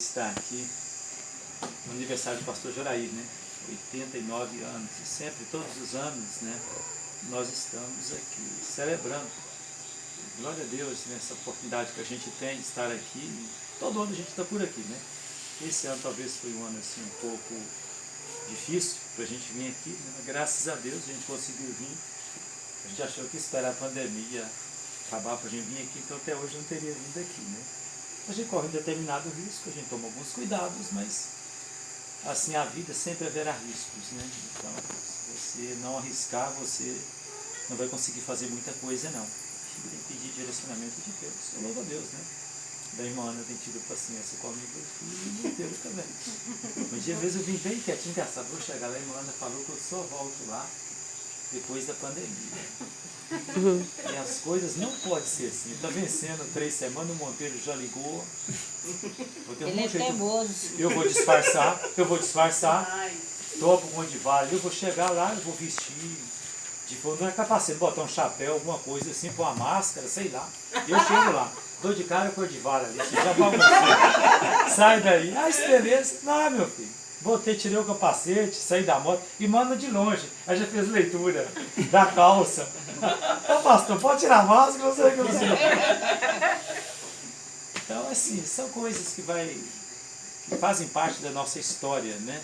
Está aqui no aniversário do pastor Joraí, né? 89 anos, e sempre, todos os anos, né? Nós estamos aqui celebrando. Glória a Deus nessa oportunidade que a gente tem de estar aqui. Todo ano a gente está por aqui, né? Esse ano talvez foi um ano assim um pouco difícil para a gente vir aqui, né? Mas graças a Deus a gente conseguiu vir. A gente achou que esperar a pandemia acabar para a gente vir aqui, então até hoje não teria vindo aqui, né? A gente corre um determinado risco, a gente toma alguns cuidados, mas assim a vida sempre haverá riscos, né? Então, se você não arriscar, você não vai conseguir fazer muita coisa, não. Tem que pedir direcionamento de Deus. Eu louvo a Deus, né? Da irmã Ana tem tido paciência comigo e o Deus também. Um dia mesmo eu vim bem quietinho, engraçado, vou chegar lá, a irmã Ana falou que eu só volto lá depois da pandemia. E as coisas não podem ser assim. Está vencendo 3 semanas, o Monteiro já ligou. Ele é teimoso. Eu vou disfarçar. Topo com de vale. Eu vou chegar lá, eu vou vestir. Tipo, não é capacete, botar um chapéu, alguma coisa assim, pôr uma máscara, sei lá. Eu chego lá, dou de cara com de vale ali. Já bagunçou. Sai daí. Ah, isso beleza. Não, meu filho. Botei, tirei o capacete, saí da moto e manda de longe. Aí já fez leitura da calça. Ô pastor, pode tirar a máscara? Eu sei que eu sei. Então, assim, são coisas que fazem parte da nossa história, né?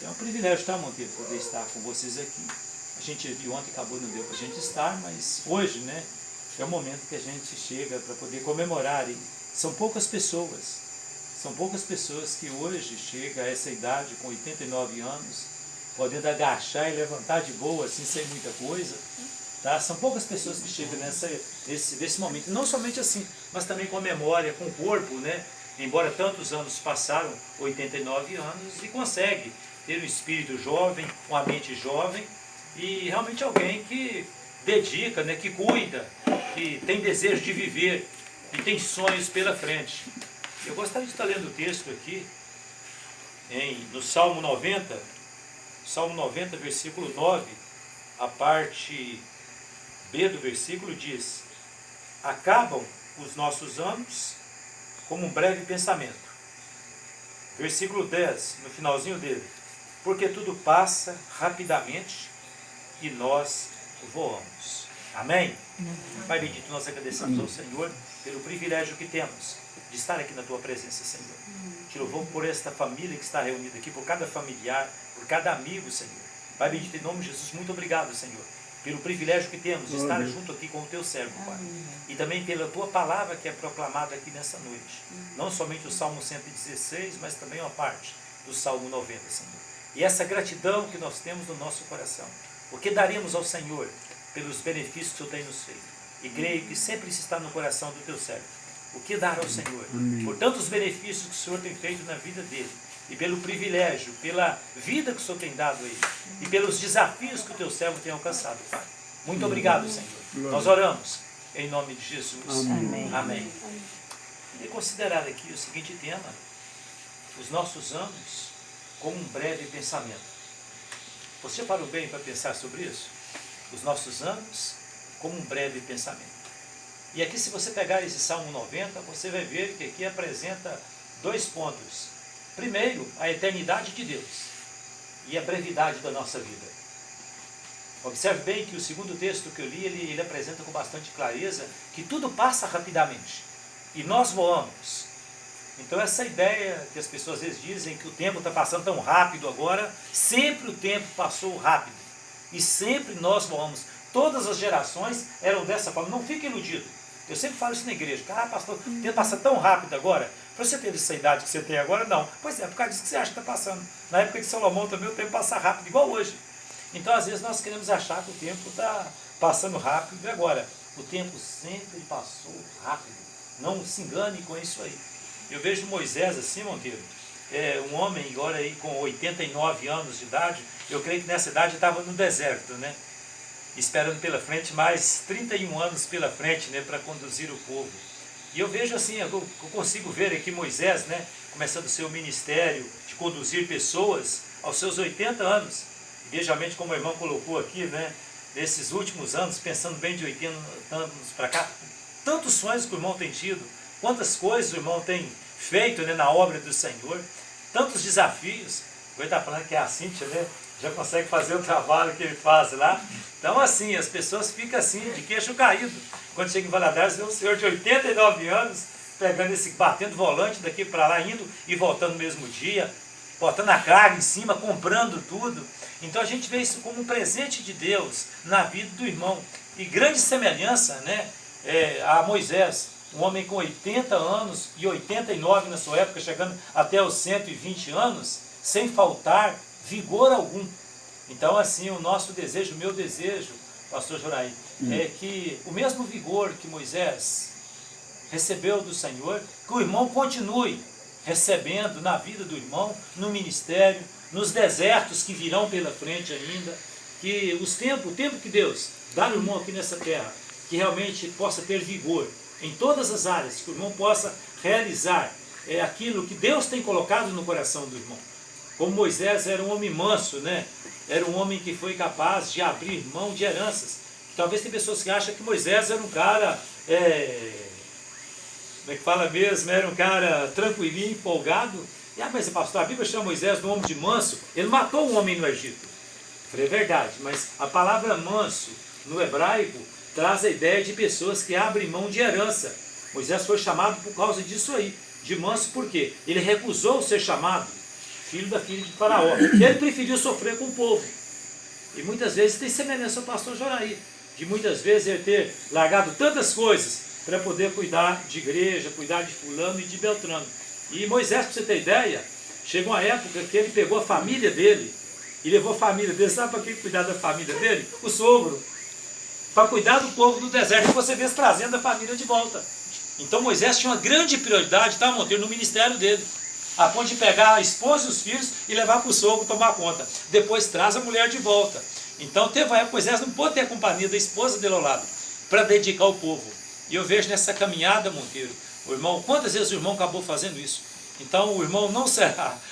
É um privilégio, tá, Monteiro, poder estar com vocês aqui. A gente viu ontem, acabou, não deu para a gente estar, mas hoje, né, é o momento que a gente chega para poder comemorar. E são poucas pessoas. São poucas pessoas que hoje chegam a essa idade, com 89 anos, podendo agachar e levantar de boa, assim, sem muita coisa. Tá? São poucas pessoas que chegam nesse momento. Não somente assim, mas também com a memória, com o corpo, né? Embora tantos anos passaram, 89 anos, e consegue ter um espírito jovem, uma mente jovem, e realmente alguém que dedica, né? Que cuida, que tem desejo de viver e tem sonhos pela frente. Eu gostaria de estar lendo o texto aqui, no Salmo 90, versículo 9, a parte B do versículo diz: acabam os nossos anos como um breve pensamento. Versículo 10, no finalzinho dele: porque tudo passa rapidamente e nós voamos. Amém? Pai bendito, nós agradecemos ao Senhor pelo privilégio que temos de estar aqui na Tua presença, Senhor. Te louvamos por esta família que está reunida aqui, por cada familiar, por cada amigo, Senhor. Pai bendito, em nome de Jesus, muito obrigado, Senhor, pelo privilégio que temos de estar junto aqui com o Teu servo, Pai. E também pela Tua palavra que é proclamada aqui nessa noite. Não somente o Salmo 116, mas também uma parte do Salmo 90, Senhor. E essa gratidão que nós temos no nosso coração. O que daremos ao Senhor pelos benefícios que o Senhor tem nos feito. E creio que sempre isso está no coração do Teu servo. O que dar ao Senhor? Por tantos benefícios que o Senhor tem feito na vida dele. E pelo privilégio, pela vida que o Senhor tem dado a ele. E pelos desafios que o Teu servo tem alcançado, Pai. Muito obrigado, Senhor. Nós oramos em nome de Jesus. Amém. Amém. E considerar aqui o seguinte tema: os nossos anos como um breve pensamento. Você parou bem para pensar sobre isso? Os nossos anos como um breve pensamento. E aqui, se você pegar esse Salmo 90, você vai ver que aqui apresenta 2 pontos. Primeiro, a eternidade de Deus e a brevidade da nossa vida. Observe bem que o segundo texto que eu li, ele apresenta com bastante clareza que tudo passa rapidamente e nós voamos. Então essa ideia que as pessoas às vezes dizem que o tempo está passando tão rápido agora, sempre o tempo passou rápido e sempre nós voamos. Todas as gerações eram dessa forma. Não fique iludido. Eu sempre falo isso na igreja. Ah, pastor, o tempo passa tão rápido agora. Para você ter essa idade que você tem agora, não. Pois é, por causa disso que você acha que está passando. Na época de Salomão também o tempo passa rápido, igual hoje. Então, às vezes, nós queremos achar que o tempo está passando rápido. E agora, o tempo sempre passou rápido. Não se engane com isso aí. Eu vejo Moisés assim, Monteiro, um homem agora aí com 89 anos de idade. Eu creio que nessa idade estava no deserto, né? Esperando pela frente mais 31 anos pela frente, né, para conduzir o povo. E eu vejo assim, eu consigo ver aqui Moisés, né, começando o seu ministério de conduzir pessoas aos seus 80 anos. E veja a mente como o irmão colocou aqui, né, nesses últimos anos, pensando bem de 80 anos para cá, tantos sonhos que o irmão tem tido, quantas coisas o irmão tem feito, né, na obra do Senhor, tantos desafios. Ele está falando que é a Cíntia, né, já consegue fazer o trabalho que ele faz lá. Então, assim, as pessoas ficam assim, de queixo caído. Quando chega em Valadares, vê um senhor de 89 anos, batendo volante daqui para lá, indo e voltando no mesmo dia, botando a carga em cima, comprando tudo. Então a gente vê isso como um presente de Deus na vida do irmão. E grande semelhança, né, a Moisés, um homem com 80 anos e 89 na sua época, chegando até os 120 anos, sem faltar vigor algum. Então, assim, o nosso desejo, o meu desejo, pastor Joraí, é que o mesmo vigor que Moisés recebeu do Senhor, que o irmão continue recebendo na vida do irmão, no ministério, nos desertos que virão pela frente ainda, que o tempo que Deus dá no irmão aqui nessa terra, que realmente possa ter vigor em todas as áreas, que o irmão possa realizar aquilo que Deus tem colocado no coração do irmão. Como Moisés era um homem manso, né? Era um homem que foi capaz de abrir mão de heranças. Talvez tem pessoas que acham que Moisés era um cara, como é que fala mesmo? Era um cara tranquilinho, empolgado. Mas pastor, a Bíblia chama Moisés de um homem de manso. Ele matou um homem no Egito. Eu falei, é verdade, mas a palavra manso no hebraico traz a ideia de pessoas que abrem mão de herança. Moisés foi chamado por causa disso aí, de manso, por quê? Ele recusou ser chamado filho da filha de Faraó. Ele preferiu sofrer com o povo. E muitas vezes tem semelhança ao pastor Joraí, de muitas vezes ele ter largado tantas coisas para poder cuidar de igreja, cuidar de fulano e de Beltrano. E Moisés, para você ter ideia, chegou uma época que ele pegou a família dele e levou a família dele, sabe para quem cuidar da família dele? O sogro. Para cuidar do povo do deserto, e você vê trazendo a família de volta. Então Moisés tinha uma grande prioridade, tá, Monteiro, no ministério dele, a ponto de pegar a esposa e os filhos e levar para o sogro tomar conta. Depois traz a mulher de volta. Então teve uma época que Moisés não pôde ter a companhia da esposa dele ao lado, para dedicar ao povo. E eu vejo nessa caminhada, Monteiro, o irmão, quantas vezes o irmão acabou fazendo isso? Então o irmão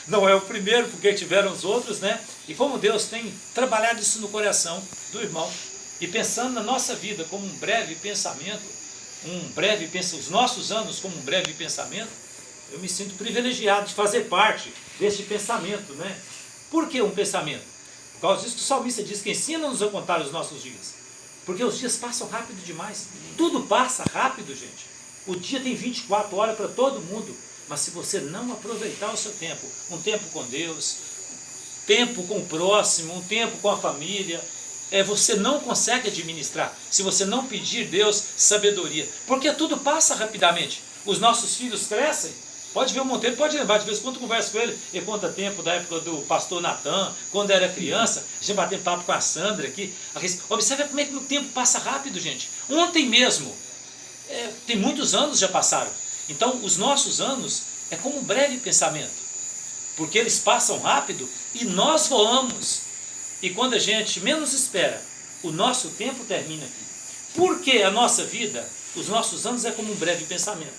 não é o primeiro, porque tiveram os outros, né? E como Deus tem trabalhado isso no coração do irmão, e pensando na nossa vida como um breve pensamento, os nossos anos como um breve pensamento, eu me sinto privilegiado de fazer parte deste pensamento, né? Por que um pensamento? Por causa disso que o salmista diz que ensina-nos a contar os nossos dias. Porque os dias passam rápido demais. Tudo passa rápido, gente. O dia tem 24 horas para todo mundo. Mas se você não aproveitar o seu tempo, um tempo com Deus, tempo com o próximo, um tempo com a família, você não consegue administrar se você não pedir a Deus sabedoria. Porque tudo passa rapidamente. Os nossos filhos crescem. Pode ver o Monteiro, pode lembrar, de vez em quando conversa com ele, ele conta tempo da época do pastor Natan, quando era criança, a gente bateu papo com a Sandra aqui. Observe como é que o tempo passa rápido, gente. Ontem mesmo, tem muitos anos já passaram. Então, os nossos anos é como um breve pensamento, porque eles passam rápido e nós voamos. E quando a gente menos espera, o nosso tempo termina aqui. Porque a nossa vida, os nossos anos é como um breve pensamento.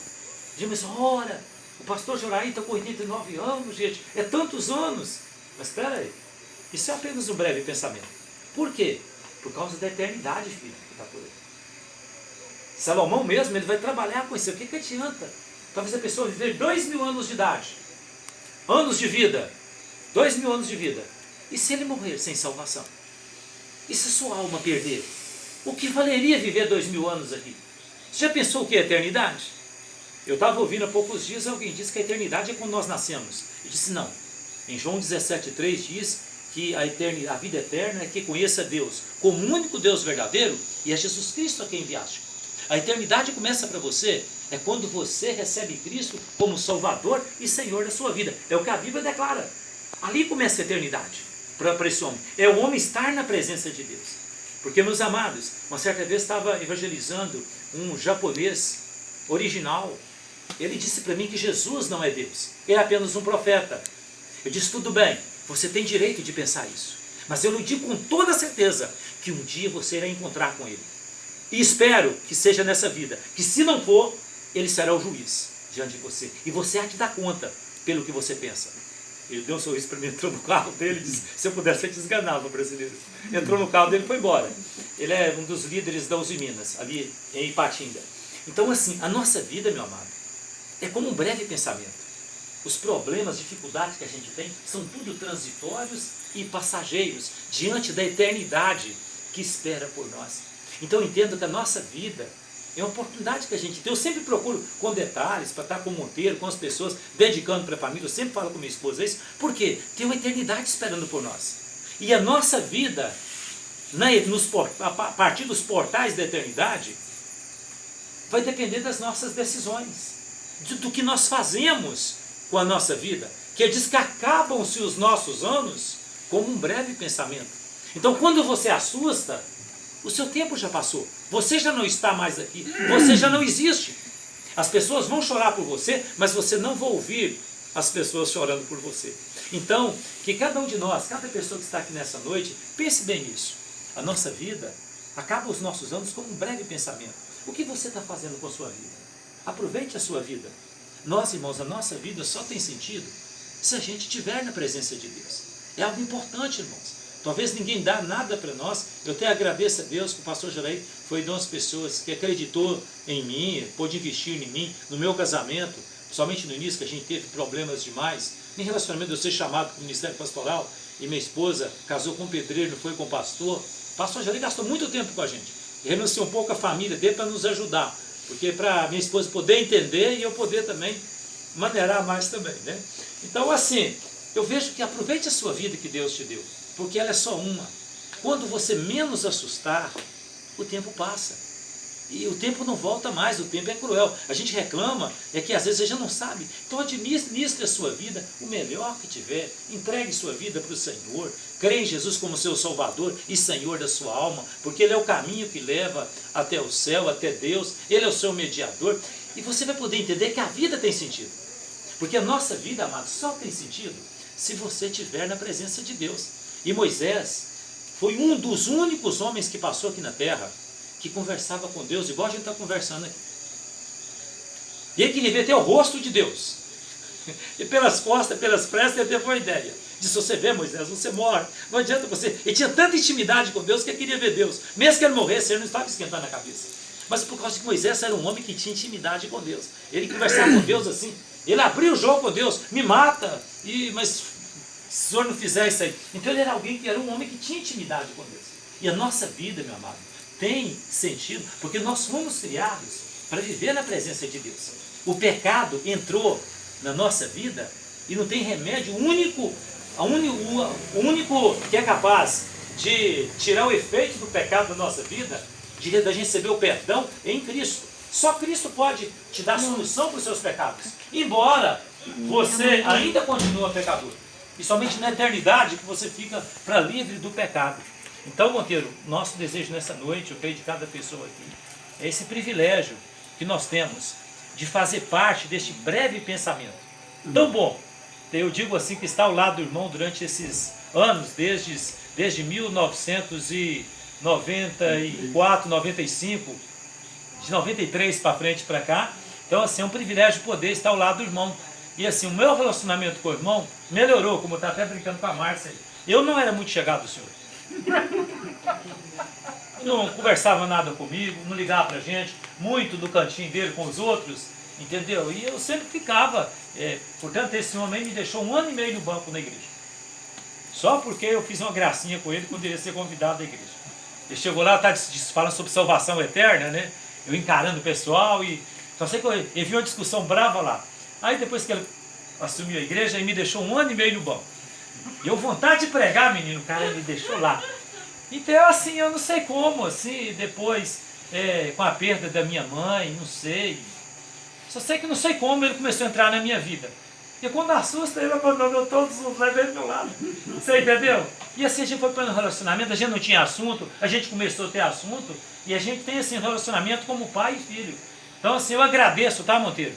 A gente pensa, ora, o pastor Joraí está com 89 anos, gente, é tantos anos. Mas espera aí, isso é apenas um breve pensamento. Por quê? Por causa da eternidade, filho, que está por aí. Salomão mesmo, ele vai trabalhar com isso. O que adianta? Talvez a pessoa viver 2.000 anos de idade, anos de vida, 2.000 anos de vida. E se ele morrer sem salvação? E se a sua alma perder? O que valeria viver 2.000 anos aqui? Você já pensou o que é eternidade? Eu estava ouvindo há poucos dias, alguém disse que a eternidade é quando nós nascemos. Eu disse não. Em João 17,3 diz que a vida eterna é que conheça Deus como o único Deus verdadeiro e é Jesus Cristo a quem enviaste. A eternidade começa para você quando você recebe Cristo como Salvador e Senhor da sua vida. É o que a Bíblia declara. Ali começa a eternidade para esse homem. É o homem estar na presença de Deus. Porque, meus amados, uma certa vez estava evangelizando um japonês original. Ele disse para mim que Jesus não é Deus, é apenas um profeta. Eu disse, tudo bem, você tem direito de pensar isso. Mas eu lhe digo com toda certeza que um dia você irá encontrar com ele. E espero que seja nessa vida, que se não for, ele será o juiz diante de você. E você há de dar conta pelo que você pensa. Ele deu um sorriso para mim, entrou no carro dele e disse, se eu pudesse eu te desganava, brasileiro. Entrou no carro dele e foi embora. Ele é um dos líderes da Uzi Minas, ali em Ipatinga. Então assim, a nossa vida, meu amado, é como um breve pensamento. os problemas, dificuldades que a gente tem, são tudo transitórios e passageiros, diante da eternidade que espera por nós. Então eu entendo que a nossa vida é uma oportunidade que a gente tem. Eu sempre procuro com detalhes, para estar com o Monteiro, com as pessoas, dedicando para a família. Eu sempre falo com minha esposa isso, porque tem uma eternidade esperando por nós. E a nossa vida, a partir dos portais da eternidade, vai depender das nossas decisões, do que nós fazemos com a nossa vida, que diz que acabam-se os nossos anos como um breve pensamento. Então quando você assusta, o seu tempo já passou, você já não está mais aqui, você já não existe. As pessoas vão chorar por você, mas você não vai ouvir as pessoas chorando por você. Então, que cada um de nós, cada pessoa que está aqui nessa noite, pense bem nisso. A nossa vida acaba os nossos anos como um breve pensamento. O que você está fazendo com a sua vida? Aproveite a sua vida. Nós, irmãos, a nossa vida só tem sentido se a gente estiver na presença de Deus. É algo importante, irmãos. Talvez ninguém dá nada para nós. Eu até agradeço a Deus que o pastor Jaraí foi de umas pessoas que acreditou em mim, pôde investir em mim, no meu casamento, somente no início que a gente teve problemas demais. Em relacionamento, eu ser chamado para o ministério pastoral e minha esposa casou com um pedreiro, não foi com o pastor. O pastor Jaraí gastou muito tempo com a gente. Renunciou um pouco à família dele para nos ajudar. Porque para minha esposa poder entender e eu poder também maneirar mais também, né? Então assim, eu vejo que aproveite a sua vida que Deus te deu, porque ela é só uma. Quando você menos assustar, o tempo passa. E o tempo não volta mais, o tempo é cruel. A gente reclama, é que às vezes a gente não sabe. Então administre a sua vida o melhor que tiver. Entregue sua vida para o Senhor. Creia em Jesus como seu Salvador e Senhor da sua alma, porque Ele é o caminho que leva até o céu, até Deus. Ele é o seu mediador. E você vai poder entender que a vida tem sentido. Porque a nossa vida, amado, só tem sentido se você estiver na presença de Deus. E Moisés foi um dos únicos homens que passou aqui na terra que conversava com Deus, igual a gente está conversando aqui. E ele queria ver até o rosto de Deus. E pelas costas, pelas prestas, ele teve uma ideia. Disse, você vê, Moisés, você morre. Não adianta você. Ele tinha tanta intimidade com Deus que ele queria ver Deus. Mesmo que ele morresse, ele não estava esquentando a cabeça. Mas por causa que Moisés era um homem que tinha intimidade com Deus. Ele conversava com Deus assim. Ele abria o jogo com Deus. Me mata. Mas se o senhor não fizer isso aí. Então ele era alguém que era um homem que tinha intimidade com Deus. E a nossa vida, meu amado, tem sentido, porque nós fomos criados para viver na presença de Deus. O pecado entrou na nossa vida e não tem remédio único, o único que é capaz de tirar o efeito do pecado da nossa vida, da gente receber o perdão, é em Cristo. Só Cristo pode te dar solução para os seus pecados, embora você ainda continue pecador. E somente na eternidade que você fica para livre do pecado. Então, Monteiro, nosso desejo nessa noite, eu creio de cada pessoa aqui, é esse privilégio que nós temos de fazer parte deste breve pensamento. Tão bom, eu digo assim, que está ao lado do irmão durante esses anos, desde 1994, 95, de 93 para frente para cá. Então, assim, é um privilégio poder estar ao lado do irmão. E assim, o meu relacionamento com o irmão melhorou, como eu estava até brincando com a Márcia. Eu não era muito chegado ao senhor. Não conversava nada comigo, não ligava pra gente, muito no cantinho dele com os outros, entendeu? E eu sempre ficava, portanto esse homem me deixou 1 ano e meio no banco na igreja. Só porque eu fiz uma gracinha com ele quando ele ia ser convidado da igreja. Ele chegou lá, tá falando sobre salvação eterna, né? Eu encarando o pessoal e só sei que ele viu uma discussão brava lá. Aí depois que ele assumiu a igreja, ele me deixou 1 ano e meio no banco. E eu vontade de pregar, menino, o cara me deixou lá. Então, assim, eu não sei como, assim, depois, com a perda da minha mãe, não sei. Só sei que não sei como ele começou a entrar na minha vida. E quando assusta, ele abandonou todos os levei do meu lado. Você entendeu? E assim a gente foi para um relacionamento, a gente não tinha assunto, a gente começou a ter assunto, e a gente tem, assim, um relacionamento como pai e filho. Então, assim, eu agradeço, tá, Monteiro?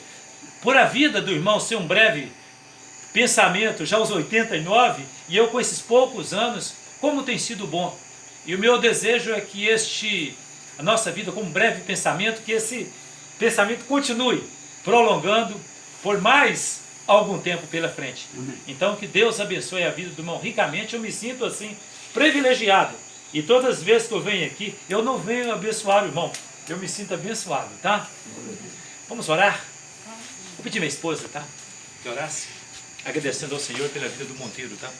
Por a vida do irmão ser um breve pensamento, já aos 89, e eu com esses poucos anos, como tem sido bom. E o meu desejo é que a nossa vida como breve pensamento, que esse pensamento continue prolongando por mais algum tempo pela frente. Então que Deus abençoe a vida do irmão ricamente. Eu me sinto assim, privilegiado. E todas as vezes que eu venho aqui, eu não venho abençoar o irmão, eu me sinto abençoado, tá? Vamos orar? Vou pedir minha esposa, tá? que orasse? Agradecendo ao Senhor pela vida do Monteiro, tá?